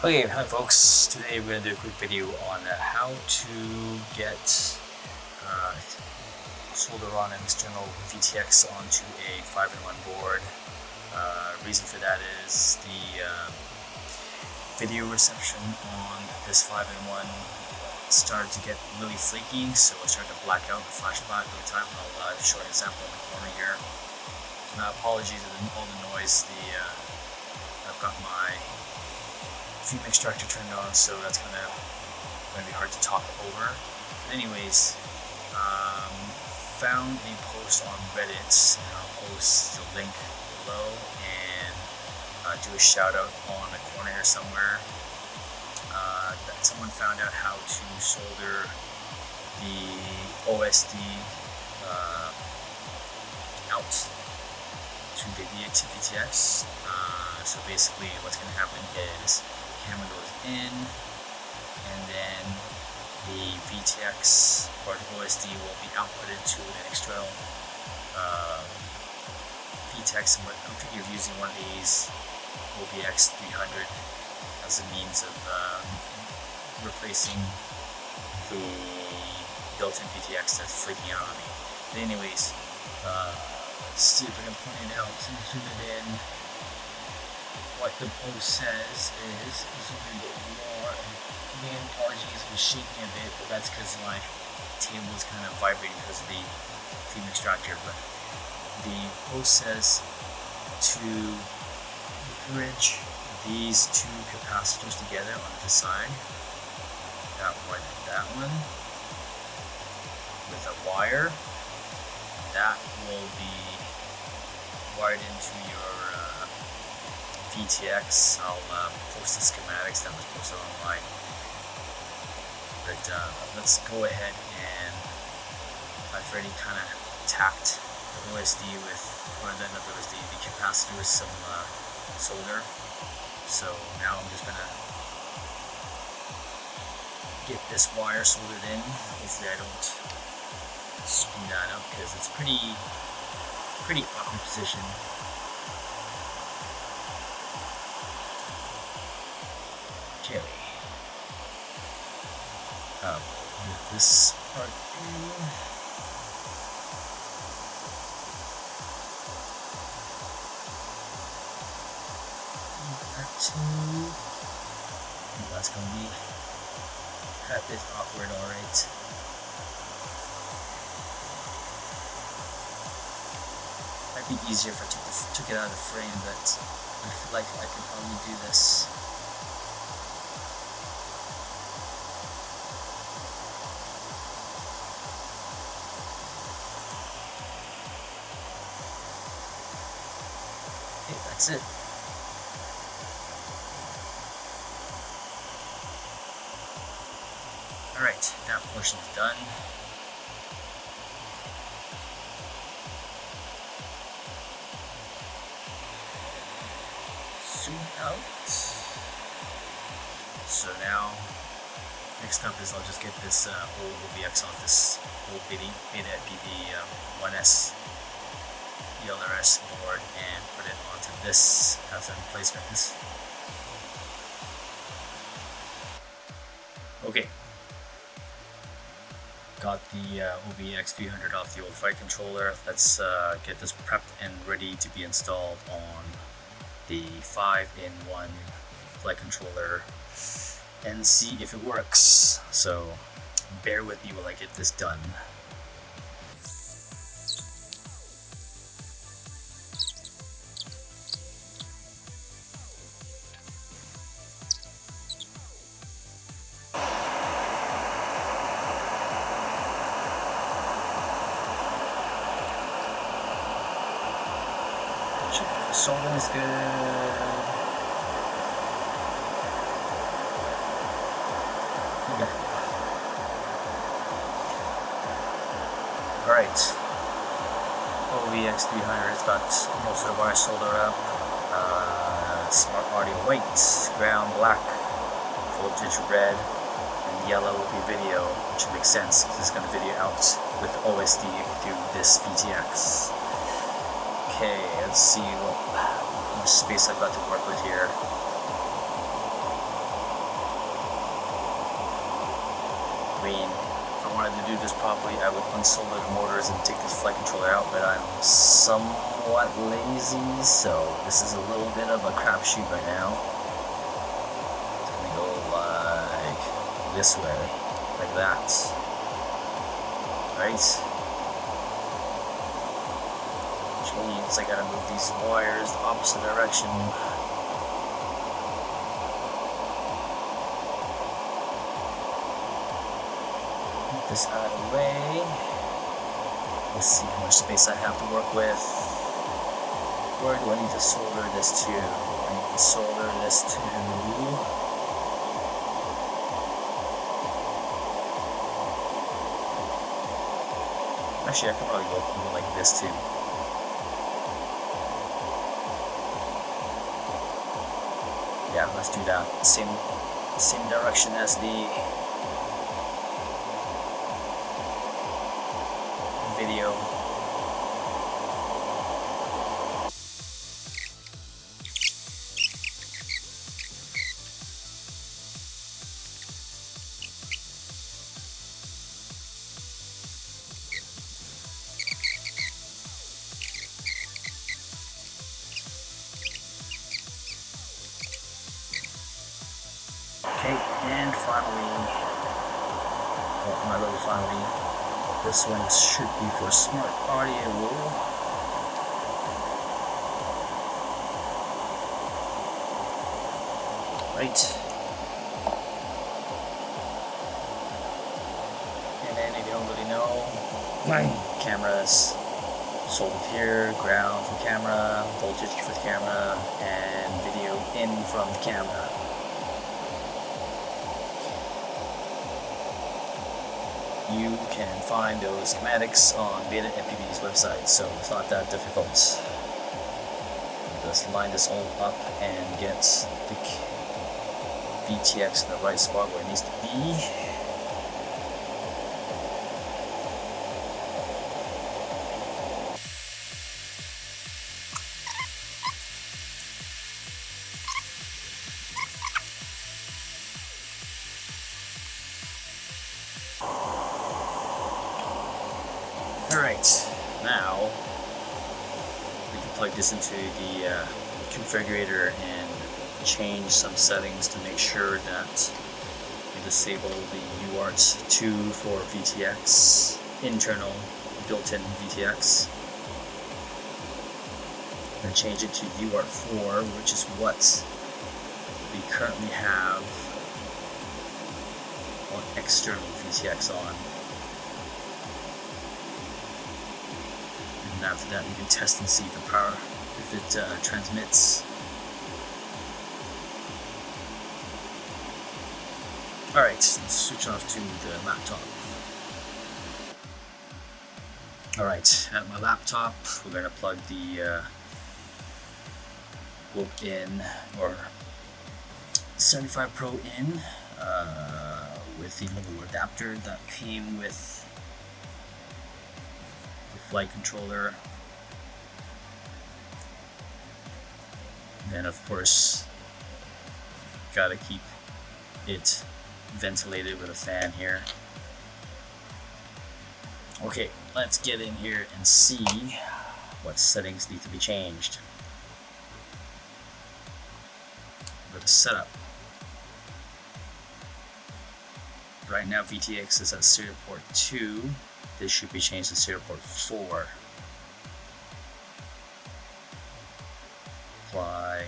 Okay, hi folks. Today we're going to do a quick video on how to get solder on an external VTX onto a 5-in-1 board. Reason for that is the video reception on this 5-in-1 started to get really flaky, so it started to black out and flash black over time. I'll show an example in the corner here. Apologies for all the noise. I've got my Fume Extractor turned on, so that's going to be hard to talk over. But anyways, found a post on Reddit, and I'll post the link below, and do a shout out on the corner here somewhere. That someone found out how to solder the OSD out to the VTX. So basically what's going to happen is camera goes in, and then the VTX or the OSD will be outputted to an external VTX. I'm thinking of using one of these OBX 300 as a means of replacing the built-in VTX that's flaking out on me. But anyways, let's see if I can point it out. Zoom it in. What the post says is, zoom in a bit more, and apologies, I'm shaking a bit, but that's because my table is kind of vibrating because of the Fume Extractor. But the post says to bridge these two capacitors together on the side, that one, with a wire that will be wired into your VTX. I'll post the schematics that was posted online. But let's go ahead, and I've already kind of tacked the OSD with, or not the OSD, the capacitor with some solder. So now I'm just gonna get this wire soldered in. Hopefully I don't screw that up because it's pretty awkward position. Okay. Get this part in. That's gonna be a bit awkward, alright. Might be easier if I took it out of the frame, but I feel like I could probably do this. Okay, that's it. Alright, that portion is done. Zoom out. So now, next up is I'll just get this old OBX off this old Betafpv 1S ELRS board and put it onto this as a replacement. Okay. Got the OBX 300 off the old flight controller. Let's get this prepped and ready to be installed on the 5-in-1 flight controller and see if it works. So bear with me while I get this done. The soldering is good. Okay. Alright. OBX 300's got most of the wires soldered up. Smart audio white, ground black, voltage red, and yellow will be video, which makes sense because it's going to video out with OSD through this VTX. Okay, let's see what much space I've got to work with here. I mean, if I wanted to do this properly, I would unsolder the motors and take the flight controller out, but I'm somewhat lazy, so this is a little bit of a crapshoot right now. It's gonna go like this way, like that. Right? Which means I gotta move these wires the opposite direction. This out of the way. Let's see how much space I have to work with. Where do I need to solder this to? I need to solder this to... Actually, I could probably go even like this too. Yeah, let's do that. Same direction as the video. Okay, and finally, this one should be for smart audio. Right. And then if you don't really know, my camera's soldered here, ground from camera, voltage for the camera, and video in from the camera. You can find those schematics on Betafpv's website, so it's not that difficult. Just line this all up and get the VTX in the right spot where it needs to be. Alright, now we can plug this into the configurator and change some settings to make sure that we disable the UART2 for VTX, internal built-in VTX, and change it to UART4, which is what we currently have on external VTX on. And after that, we can test and see the power, if it transmits. Alright, let's switch off to the laptop. Alright, at my laptop, we're going to plug the Whoop in, or 75 Pro in, with the little adapter that came with flight controller, and then of course gotta keep it ventilated with a fan here. Okay, let's get in here and see what settings need to be changed. Go to setup. Right now VTX is at serial port 2. This should be changed to serial port 4. Apply,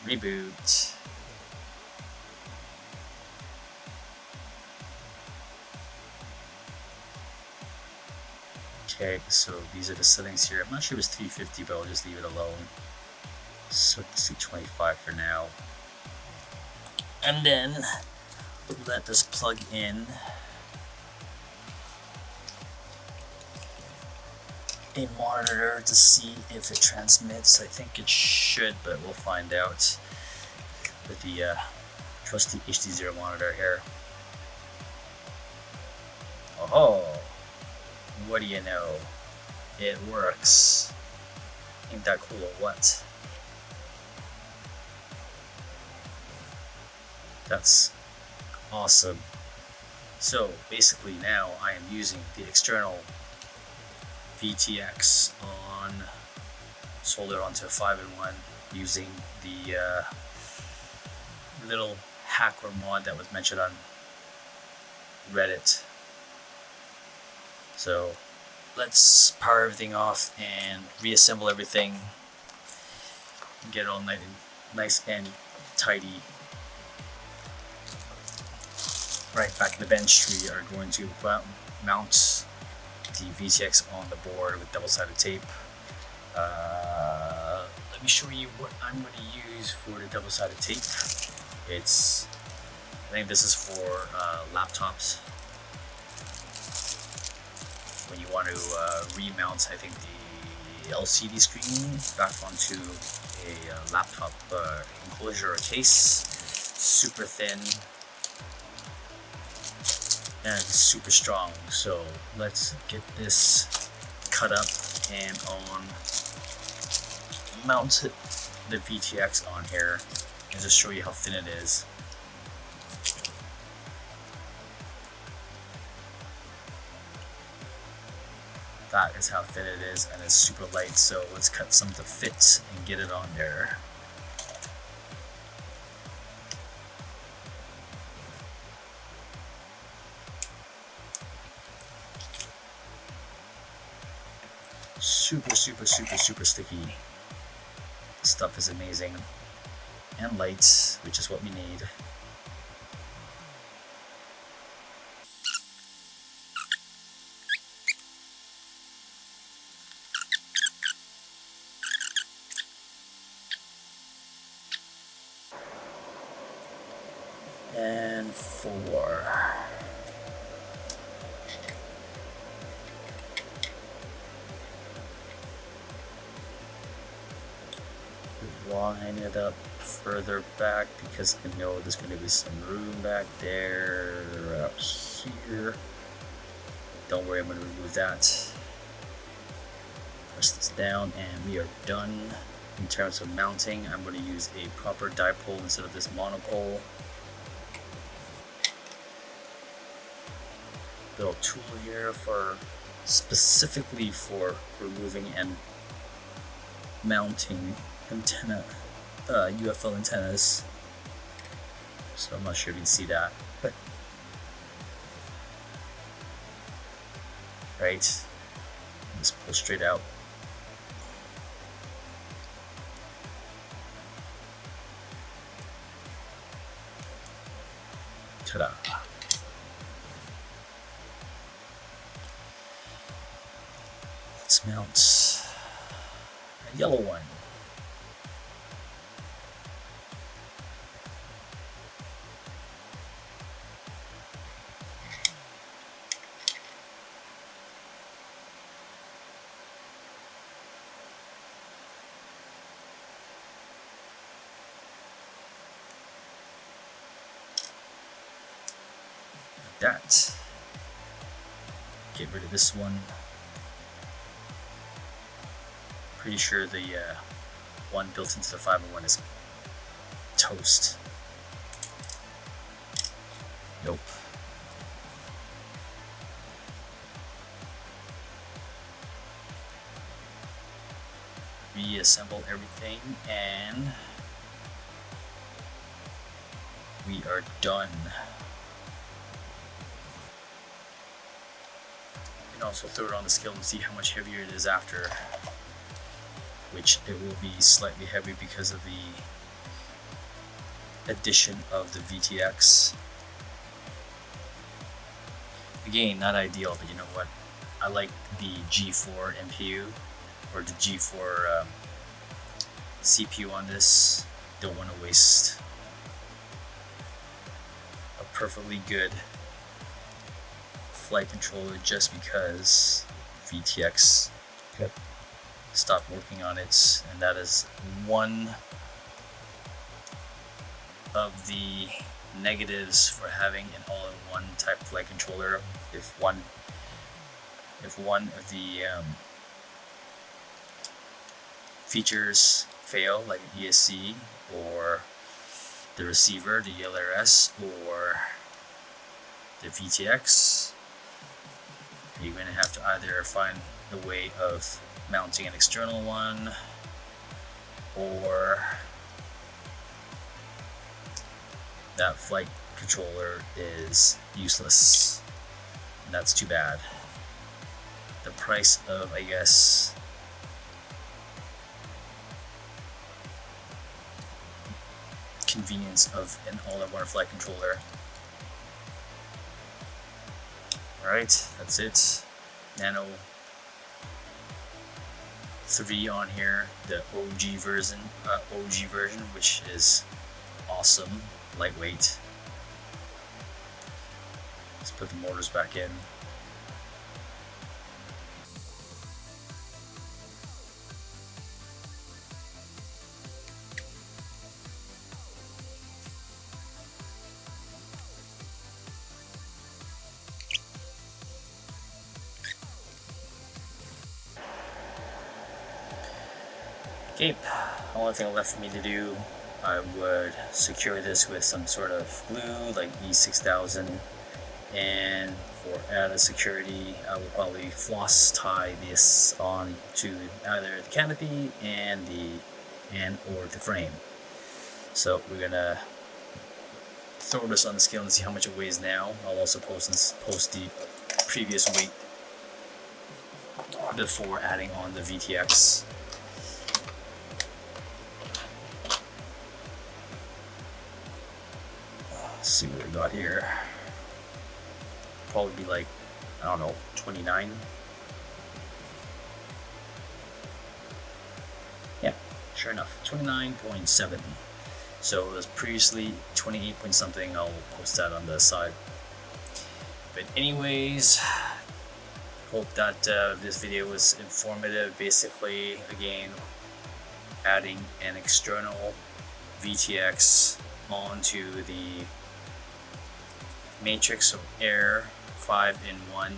reboot. Okay, so these are the settings here. I'm not sure if it's 350, but I'll just leave it alone. So let's do 25 for now. And then let this plug in a monitor to see if it transmits. I think it should, but we'll find out with the trusty HD0 monitor here. Oh, what do you know? It works. Ain't that cool or what? That's awesome. So basically now I am using the external VTX on solder onto a 5-in-1 using the little hack or mod that was mentioned on Reddit. So let's power everything off and reassemble everything and get it all nice and tidy. Right, back in the bench, we are going to mount the VTX on the board with double-sided tape. Let me show you what I'm going to use for the double-sided tape. I think this is for laptops. When you want to remount, I think the LCD screen back onto a laptop enclosure or case. Super thin and super strong. So let's get this cut up and mount the VTX on here and just show you how thin it is. That is how thin it is, and it's super light, so let's cut some to fit and get it on there. Super sticky. This stuff is amazing. And light, which is what we need. And 4. Line it up further back because I know there's going to be some room back there, up here. Don't worry, I'm going to remove that. Press this down and we are done. In terms of mounting, I'm going to use a proper dipole instead of this monopole. Little tool here specifically for removing and mounting antenna, UFO antennas. So I'm not sure if you can see that. Right, just pull straight out. Ta-da! Let's mount a yellow one. That. Get rid of this one. Pretty sure the one built into the 5-in-1 is toast. Nope. Reassemble everything and we are done. You can also throw it on the scale and see how much heavier it is after, which it will be slightly heavy because of the addition of the VTX. Again, not ideal, but you know what? I like the G4 MPU or the G4 CPU on this. Don't want to waste a perfectly good flight controller just because VTX stopped working on it, and that is one of the negatives for having an all-in-one type flight controller. If one of the features fail, like an ESC or the receiver, the LRS, or the VTX, you're going to have to either find a way of mounting an external one, or that flight controller is useless, and that's too bad. The price of, I guess, convenience of an all-in-one flight controller. Alright, that's it. Nano 3 on here, the OG version, which is awesome, lightweight. Let's put the motors back in. Okay, only thing left for me to do, I would secure this with some sort of glue like E6000, and for added security I will probably floss tie this on to either the canopy and or the frame. So we're gonna throw this on the scale and see how much it weighs now. I'll also post the previous weight before adding on the VTX. Let's see what we got here. Probably be like, I don't know, 29. Yeah, sure enough, 29.7. So it was previously 28 point something. I'll post that on the side. But anyways, hope that this video was informative. Basically, again, adding an external VTX onto the Matrix or Air 5-in-1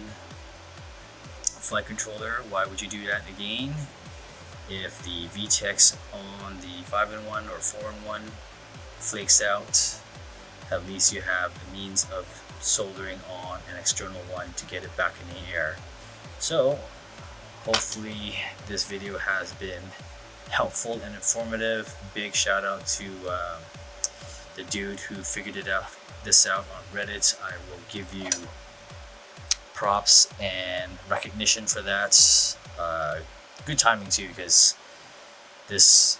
flight controller. Why would you do that again? If the VTX on the 5-in-1 or 4-in-1 flakes out, at least you have the means of soldering on an external one to get it back in the air. So hopefully this video has been helpful and informative. Big shout out to the dude who figured this out on Reddit. I will give you props and recognition for that. Good timing too, because this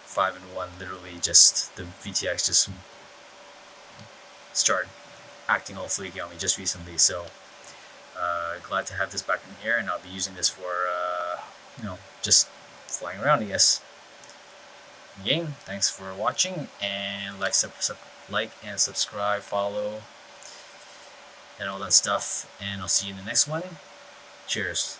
5-in-1 literally just, the VTX just started acting all flaky on me just recently. So glad to have this back in the air, and I'll be using this for just flying around, I guess. Again, thanks for watching, and like and subscribe, follow, and all that stuff, and I'll see you in the next one. Cheers.